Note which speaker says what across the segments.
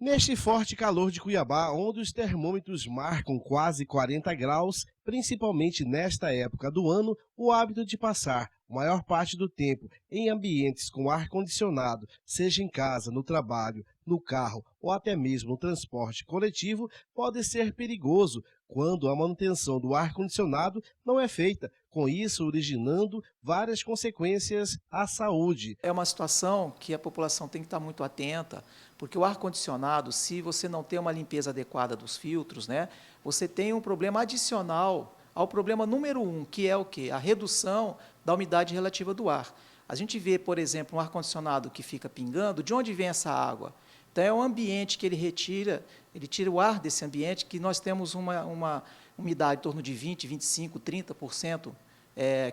Speaker 1: Neste forte calor de Cuiabá, onde os termômetros marcam quase 40 graus, principalmente nesta época do ano, o hábito de passar a maior parte do tempo em ambientes com ar-condicionado, seja em casa, no trabalho, no carro ou até mesmo no transporte coletivo, pode ser perigoso quando a manutenção do ar-condicionado não é feita, com isso originando várias consequências à saúde.
Speaker 2: É uma situação que a população tem que estar muito atenta, porque o ar-condicionado, se você não tem uma limpeza adequada dos filtros, né, você tem um problema adicional ao problema número 1, que é o quê? A redução da umidade relativa do ar. A gente vê, por exemplo, um ar-condicionado que fica pingando, de onde vem essa água? Então, é um ambiente que ele tira o ar desse ambiente, que nós temos uma umidade em torno de 20, 25, 30%,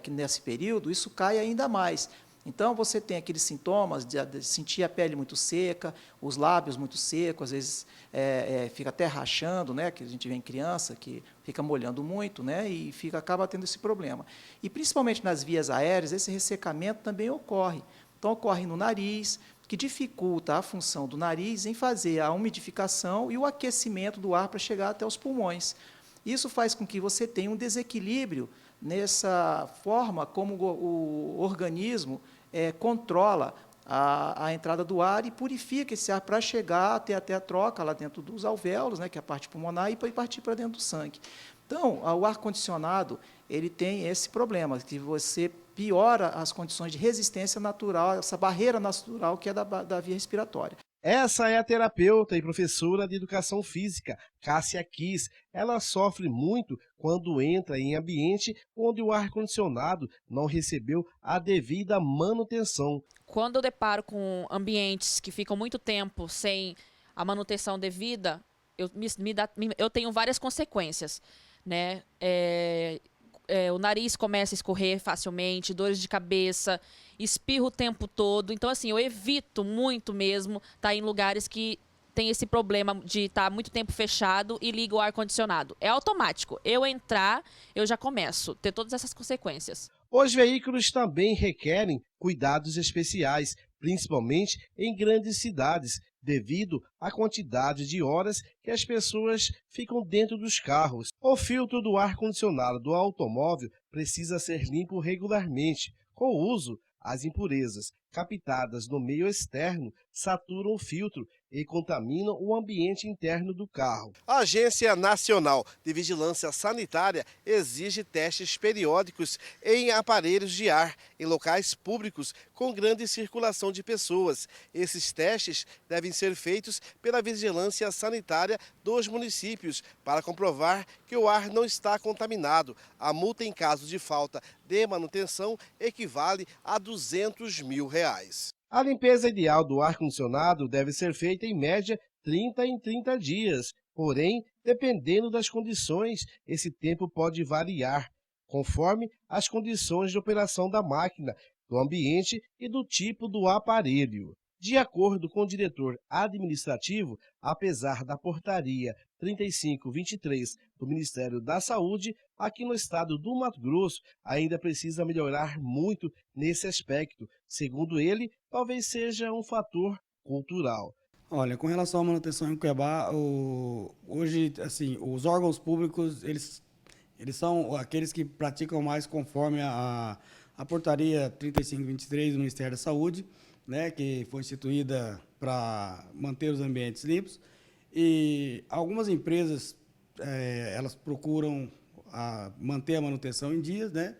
Speaker 2: que nesse período, isso cai ainda mais. Então, você tem aqueles sintomas de sentir a pele muito seca, os lábios muito secos, às vezes fica até rachando, né, que a gente vê em criança, que fica molhando muito, né, e acaba tendo esse problema. E, principalmente nas vias aéreas, esse ressecamento também ocorre. Então, ocorre no nariz, que dificulta a função do nariz em fazer a umidificação e o aquecimento do ar para chegar até os pulmões. Isso faz com que você tenha um desequilíbrio nessa forma como o organismo controla a entrada do ar e purifica esse ar para chegar até a troca lá dentro dos alvéolos, né, que é a parte pulmonar, e partir para dentro do sangue. Então, o ar-condicionado, ele tem esse problema, que você piora as condições de resistência natural, essa barreira natural que é da via respiratória.
Speaker 1: Essa é a terapeuta e professora de educação física, Cássia Kiss. Ela sofre muito quando entra em ambiente onde o ar-condicionado não recebeu a devida manutenção.
Speaker 3: Quando eu deparo com ambientes que ficam muito tempo sem a manutenção devida, eu tenho várias consequências, né? O nariz começa a escorrer facilmente, dores de cabeça, espirro o tempo todo. Então, assim, eu evito muito mesmo estar em lugares que tem esse problema de estar muito tempo fechado e liga o ar-condicionado. É automático. Eu entrar, eu já começo a ter todas essas consequências.
Speaker 1: Os veículos também requerem cuidados especiais, principalmente em grandes cidades, devido à quantidade de horas que as pessoas ficam dentro dos carros. O filtro do ar-condicionado do automóvel precisa ser limpo regularmente. Com o uso, as impurezas captadas no meio externo saturam o filtro e contaminam o ambiente interno do carro. A Agência Nacional de Vigilância Sanitária exige testes periódicos em aparelhos de ar em locais públicos com grande circulação de pessoas. Esses testes devem ser feitos pela Vigilância Sanitária dos municípios para comprovar que o ar não está contaminado. A multa em caso de falta de manutenção equivale a R$ 200 mil. A limpeza ideal do ar-condicionado deve ser feita em média 30 em 30 dias. Porém, dependendo das condições, esse tempo pode variar, conforme as condições de operação da máquina, do ambiente e do tipo do aparelho. De acordo com o diretor administrativo, apesar da portaria 3523 do Ministério da Saúde, aqui no estado do Mato Grosso ainda precisa melhorar muito nesse aspecto. Segundo ele, talvez seja um fator cultural.
Speaker 4: Olha, com relação à manutenção em Cuiabá, hoje, assim, os órgãos públicos, eles são aqueles que praticam mais conforme a portaria 3523 do Ministério da Saúde, né, que foi instituída para manter os ambientes limpos. E algumas empresas, elas procuram manter a manutenção em dias, né,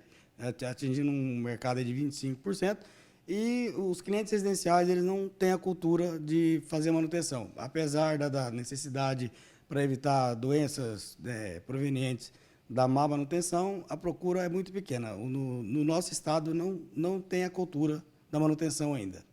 Speaker 4: atingindo um mercado de 25%. E os clientes residenciais, eles não têm a cultura de fazer manutenção. Apesar da necessidade para evitar doenças provenientes da má manutenção, a procura é muito pequena. No nosso estado não tem a cultura da manutenção ainda.